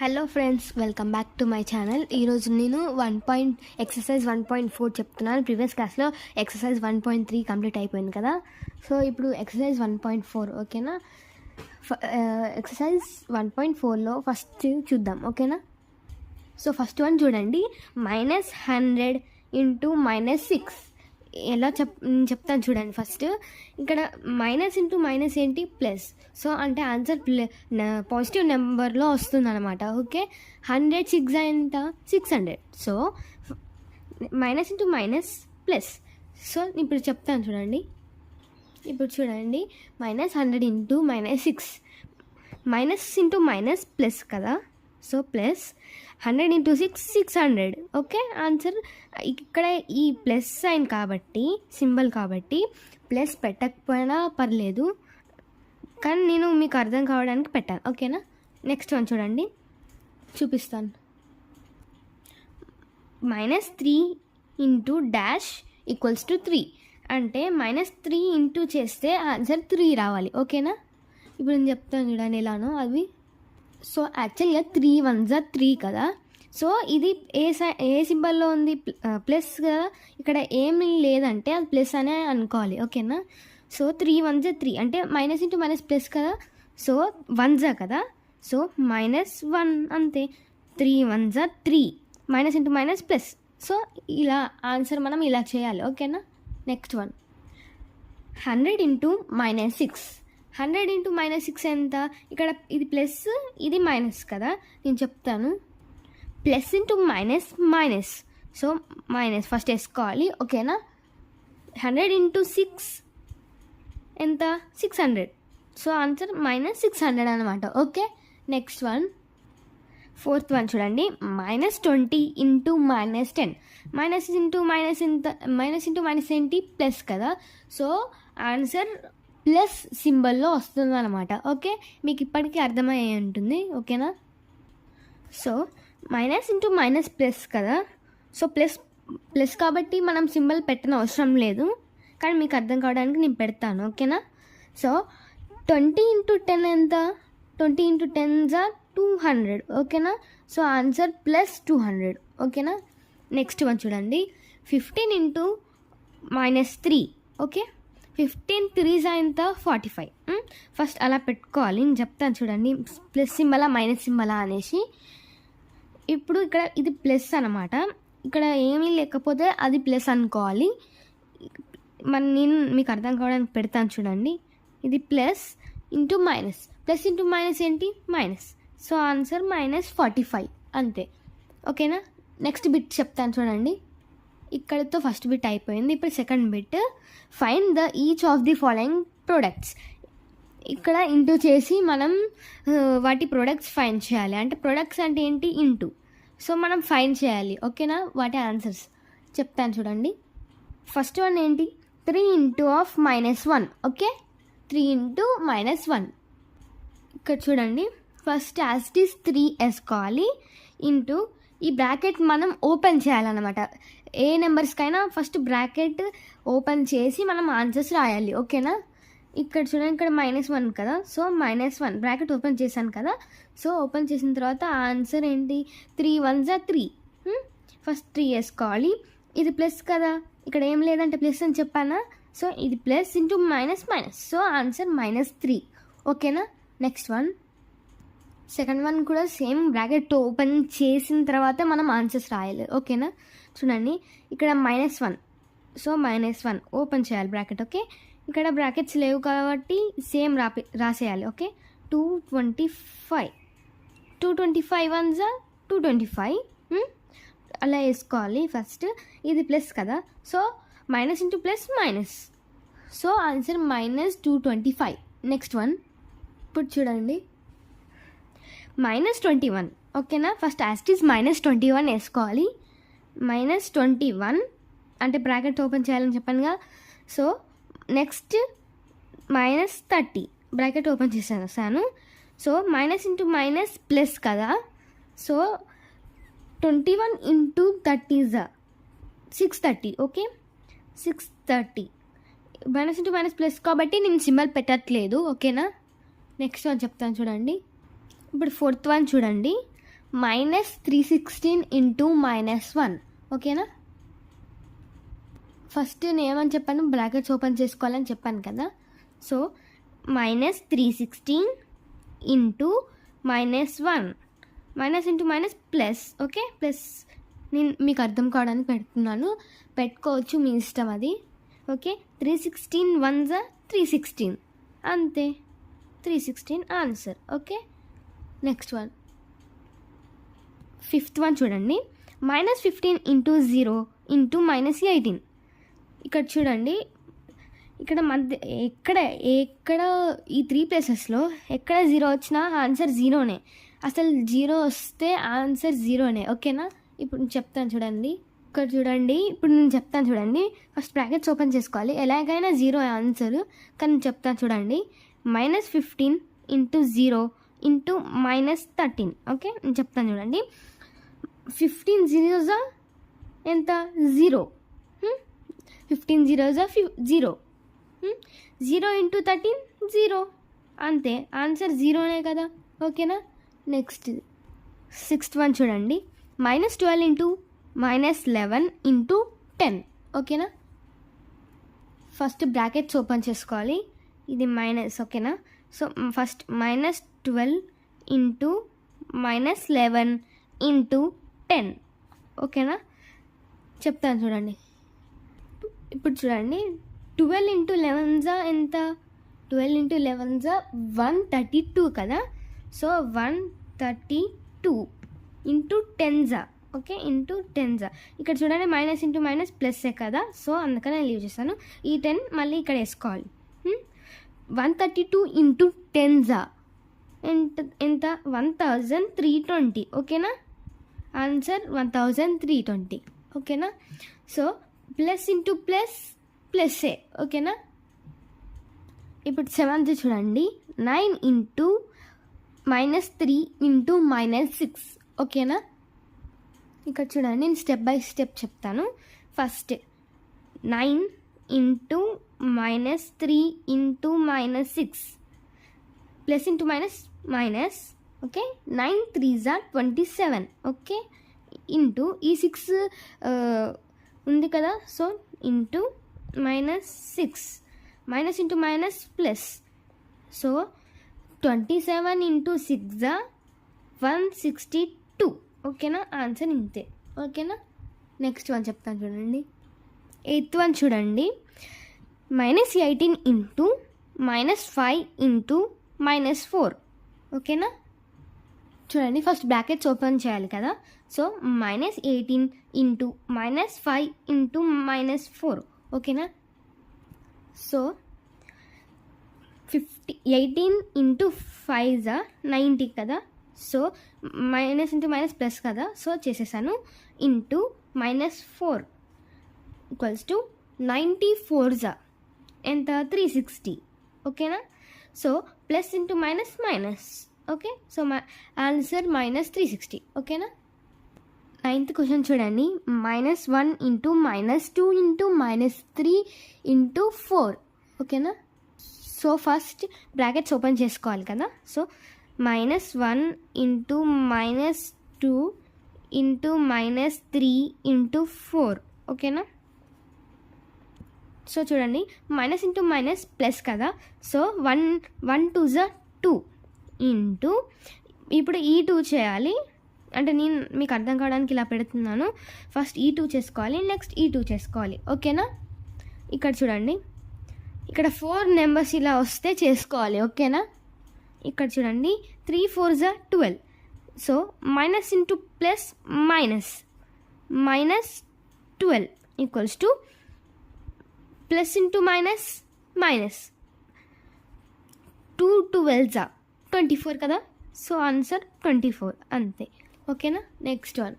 Hello friends, welcome back to my channel. ఈరోజు నేను exercise 1.4 చెప్తున్నాను. ప్రీవియస్ క్లాస్లో ఎక్సర్సైజ్ 1.3 కంప్లీట్ అయిపోయింది కదా. సో ఇప్పుడు ఎక్సర్సైజ్ 1.4 ఓకేనా. ఎక్సర్సైజ్ 1.4లో ఫస్ట్ చూద్దాం ఓకేనా. సో ఫస్ట్ వన్ చూడండి, -100 ఇంటూ -6 ఎలా చెప్తాను చూడండి. ఫస్ట్ ఇక్కడ మైనస్ ఇంటూ మైనస్ ఏంటి, ప్లస్. సో అంటే ఆన్సర్ పాజిటివ్ నెంబర్లో వస్తుంది అనమాట. ఓకే, 100 6 ఎంత 600. So minus into minus plus. So ఇప్పుడు చెప్తాను చూడండి. ఇప్పుడు చూడండి, -100 into -6, minus into minus plus కదా. So plus 100 into 6 600. Okay, answer ఇక్కడ ఈ ప్లస్ సైన్ కాబట్టి, సింబల్ కాబట్టి ప్లస్ పెట్టకపోయినా పర్లేదు, కానీ నేను మీకు అర్థం కావడానికి పెట్టాను ఓకేనా. నెక్స్ట్ వన్ చూడండి, చూపిస్తాను. -3 ఇంటూ డాష్ ఈక్వల్స్ టు 3 అంటే -3 ఇంటూ చేస్తే ఆన్సర్ 3 రావాలి ఓకేనా. ఇప్పుడు నేను చెప్తాను చూడండి ఎలానో అవి. సో యాక్చువల్గా 3 1s 3 కదా. సో ఇది ఏ సింబల్లో ఉంది, ప్లస్ కదా. ఇక్కడ ఏమి లేదంటే అది ప్లస్ అనే అనుకోవాలి ఓకేనా. సో 3 1s 3 అంటే మైనస్ ఇంటూ మైనస్ ప్లస్ కదా. సో 1s కదా. సో -1 అంతే. 3 1s 3, minus into minus plus. So ఇలా ఆన్సర్ మనం ఇలా చేయాలి ఓకేనా. Next one, 100 into -6. 100 ఇంటూ -6 ఎంత, ఇక్కడ ఇది ప్లస్ ఇది మైనస్ కదా. నేను చెప్తాను, plus into minus minus. So minus first వేసుకోవాలి ఓకేనా. 100 ఇంటూ 6 ఎంత 600. సో ఆన్సర్ -600 అనమాట. Okay, next one, fourth one చూడండి, -20 ఇంటూ -10. మైనస్ ఇంటూ మైనస్ ఎంత, మైనస్ ఇంటూ మైనస్ ఏంటి, ప్లస్ కదా. సో ఆన్సర్ ప్లస్ సింబల్లో వస్తుంది అనమాట. ఓకే, మీకు ఇప్పటికీ అర్థమయ్యే ఉంటుంది ఓకేనా. So minus into minus plus కదా. సో ప్లస్ కాబట్టి మనం సింబల్ పెట్టిన అవసరం లేదు, కానీ మీకు అర్థం కావడానికి నేను పెడతాను ఓకేనా. సో 20 ఇంటూ 10 ఎంత, 20 ఇంటూ 10s 200 ఓకేనా. సో ఆన్సర్ +200 ఓకేనా. నెక్స్ట్ వన్ చూడండి, 15 ఇంటూ -3. ఓకే, 15 3s ఎంత 45. ఫస్ట్ అలా పెట్టుకోవాలి, నేను చెప్తాను చూడండి, ప్లస్ సింబలా మైనస్ సింబలా అనేసి. ఇప్పుడు ఇక్కడ ఇది ప్లస్ అనమాట, ఇక్కడ ఏమీ లేకపోతే అది ప్లస్ అనుకోవాలి. నేను మీకు అర్థం కావడానికి పెడతాను చూడండి. ఇది plus into minus, plus into minus ఏంటి, మైనస్. సో ఆన్సర్ -45 అంతే ఓకేనా. నెక్స్ట్ బిట్ చెప్తాను చూడండి. ఇక్కడతో ఫస్ట్ బిట్ అయిపోయింది. ఇప్పుడు second bit, find the each of the following products. ఇక్కడ ఇంటూ చేసి మనం వాటి ప్రొడక్ట్స్ ఫైండ్ చేయాలి. అంటే ప్రొడక్ట్స్ అంటే ఏంటి, ఇంటూ. సో మనం ఫైండ్ చేయాలి ఓకేనా. వాటి ఆన్సర్స్ చెప్తాను చూడండి. ఫస్ట్ వన్ ఏంటి, 3 ఇంటూ ఆఫ్ -1. Okay, 3 into -1. ఇక్కడ చూడండి, ఫస్ట్ యాజ్ ఇట్ ఈస్ 3 వేసుకోవాలి, ఇంటూ ఈ బ్రాకెట్ మనం ఓపెన్ చేయాలన్నమాట. ఏ నెంబర్స్కైనా ఫస్ట్ బ్రాకెట్ ఓపెన్ చేసి మనం ఆన్సర్స్ రాయాలి ఓకేనా. ఇక్కడ చూడండి, ఇక్కడ -1 కదా. సో -1 బ్రాకెట్ ఓపెన్ చేశాను కదా. సో ఓపెన్ చేసిన తర్వాత ఆన్సర్ ఏంటి, 3 1s 3. ఫస్ట్ 3 వేసుకోవాలి. ఇది ప్లస్ కదా, ఇక్కడ ఏం లేదంటే ప్లస్ అని చెప్పానా. సో ఇది plus into minus minus. So answer -3 ఓకేనా. నెక్స్ట్ వన్, సెకండ్ వన్ కూడా సేమ్, బ్రాకెట్ ఓపెన్ చేసిన తర్వాత మనం ఆన్సర్స్ రాయాలి ఓకేనా. చూడండి, ఇక్కడ -1. సో -1 ఓపెన్ చేయాలి బ్రాకెట్. ఓకే, ఇక్కడ బ్రాకెట్స్ లేవు కాబట్టి సేమ్ రాసేయాలి. Okay, 225 225 1s 225. అలా వేసుకోవాలి ఫస్ట్. ఇది ప్లస్ కదా. So minus into plus minus. So answer -225. Next one, ఇప్పుడు చూడండి, -21 ఓకేనా. ఫస్ట్ యాస్టీస్ -21 వేసుకోవాలి. -21 అంటే బ్రాకెట్ ఓపెన్ చేయాలని చెప్పానుగా. సో నెక్స్ట్ -30 బ్రాకెట్ ఓపెన్ చేశాను. So minus into minus plus కదా. So 21 into 30 630. Okay, 630. Minus into minus plus కాబట్టి నేను సింబల్ పెట్టట్లేదు ఓకేనా. నెక్స్ట్ వన్ చెప్తాను చూడండి. ఇప్పుడు ఫోర్త్ వన్ చూడండి, -316 ఇంటూ -1 ఓకేనా. ఫస్ట్ నేను ఏమని చెప్పాను, బ్రాకెట్స్ ఓపెన్ చేసుకోవాలని చెప్పాను కదా. So -316 into -1 minus into minus plus, okay. Plus నేను మీకు అర్థం కావడానికి పెడుతున్నాను, పెట్టుకోవచ్చు మీ ఇష్టం అది, ఓకే. 316 1 316 అంతే, 316 answer, okay. Next one, fifth one చూడండి. -15 ఇంటూ 0 ఇంటూ -18. ఇక్కడ చూడండి, ఇక్కడ మధ్య ఎక్కడ ఈ 3 ప్లేసెస్లో ఎక్కడ 0 వచ్చినా ఆన్సర్ 0నే. అసలు 0 వస్తే ఆన్సర్ 0నే, ఓకేనా. ఇప్పుడు నేను చెప్తాను చూడండి, ఇక్కడ చూడండి, ఇప్పుడు నేను చెప్తాను చూడండి. ఫస్ట్ బ్రాకెట్స్ ఓపెన్ చేసుకోవాలి, ఎలాగైనా 0 ఆన్సర్, కానీ నేను చెప్తాను చూడండి. -15 ఇంటూ 0 ఇంటూ -13, ఓకే. నేను చెప్తాను చూడండి. 15 zeros ఎంత, 0. 15 zeros 0. 0 ఇంటూ 13 0, అంతే, ఆన్సర్ 0నే కదా, ఓకేనా. నెక్స్ట్ సిక్స్త్ వన్ చూడండి. -12 ఇంటూ -11 ఇంటూ 10, ఓకేనా. ఫస్ట్ బ్రాకెట్స్ ఓపెన్ చేసుకోవాలి, ఇది మైనస్, ఓకేనా. సో ఫస్ట్ -12 ఇంటూ -11 ఇంటూ 10, ఓకేనా. చెప్తాను చూడండి. ఇప్పుడు చూడండి, 12 ఇంటూ 11 ఎంత, 12 ఇంటూ 11 132 కదా. So 132 into 10, okay, into 10. ఇక్కడ చూడండి, మైనస్ ఇంటూ మైనస్ ప్లస్సే కదా, సో అందుకనే లీవ్ చేస్తాను. ఈ 10 మళ్ళీ ఇక్కడ వేసుకోవాలి. 132 ఇంటూ 10 ఎంత, 1320, ఓకేనా. ఆన్సర్ 1320, ఓకేనా. సో ప్లస్ ఇంటూ ప్లస్ ప్లస్సే, ఓకేనా. ఇప్పుడు సెవెంత్ చూడండి. 9 ఇంటూ -3 ఇంటూ -6, ఓకేనా. ఇక్కడ చూడండి, నేను స్టెప్ బై స్టెప్ చెప్తాను. First 9 into -3 into -6 plus into minus minus, okay. 9 3s 27, okay. Into ఈ 6 ఉంది కదా, so into -6 minus into minus plus, so 27 into 6 162, ఓకేనా. ఆన్సర్ ఇంతే, ఓకేనా. నెక్స్ట్ వన్ చెప్తాను చూడండి. ఎయిత్ వన్ చూడండి. -18 ఇంటూ -5 ఇంటూ -4, ఓకేనా. చూడండి, ఫస్ట్ బ్రాకెట్స్ ఓపెన్ చేయాలి కదా. సో -18 ఇంటూ -5 ఇంటూ -4, ఓకేనా. సో 18 ఇంటూ 5 90 కదా. So minus into minus plus కదా, సో చేసేసాను. ఇంటూ -4 ఈక్వల్స్ టు 94 ఎంత, 360, ఓకేనా. So plus into minus minus, okay. So answer -360, ఓకేనా. నైన్త్ క్వశ్చన్ చూడండి. -1 ఇంటూ -2 ఇంటూ -3 ఇంటూ 4, ఓకేనా. సో ఫస్ట్ బ్రాకెట్స్ ఓపెన్ చేసుకోవాలి కదా. సో -1 ఇంటూ -2 ఇంటూ -3 ఇంటూ 4, ఓకేనా. సో చూడండి, మైనస్ ఇంటూ మైనస్ ప్లస్ కదా. సో 1 2s 2 ఇంటూ, ఇప్పుడు ఈ 2 చేయాలి, అంటే నేను మీకు అర్థం కావడానికి ఇలా పెడుతున్నాను. ఫస్ట్ ఈ 2 చేసుకోవాలి, నెక్స్ట్ ఈ 2 చేసుకోవాలి, ఓకేనా. ఇక్కడ చూడండి, ఇక్కడ 4 నెంబర్స్ ఇలా వస్తే చేసుకోవాలి, ఓకేనా. ఇక్కడ చూడండి, 3 4s 12. So minus into plus minus -12 equals to plus into minus minus 2 12s 24 కదా. సో ఆన్సర్ 24, అంతే, ఓకేనా. నెక్స్ట్ వన్,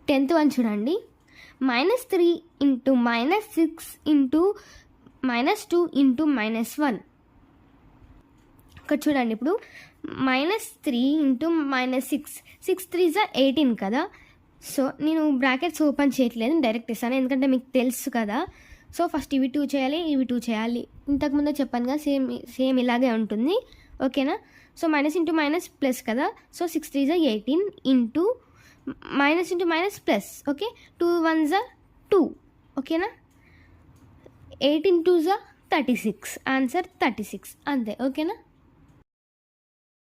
10th వన్ చూడండి. -3 ఇంటూ -6 ఇంటూ -2 ఇంటూ -1. ఇక్కడ చూడండి, ఇప్పుడు -3 ఇంటూ -6 6 3s 18 కదా. సో నేను బ్రాకెట్స్ ఓపెన్ చేయట్లేదు, డైరెక్ట్ ఇస్తాను, ఎందుకంటే మీకు తెలుసు కదా. సో ఫస్ట్ ఇవి 2 చేయాలి, ఇవి 2 చేయాలి. ఇంతకుముందే చెప్పాను కదా, సేమ్ ఇలాగే ఉంటుంది, ఓకేనా. So minus into minus plus కదా, సో 6 3 జా 18 into minus into minus plus. Okay, 2 1 జా 2. ఓకేనా, 8 ఇంటూ జా 36, ఆన్సర్ 36 అంతే. ఓకేనా.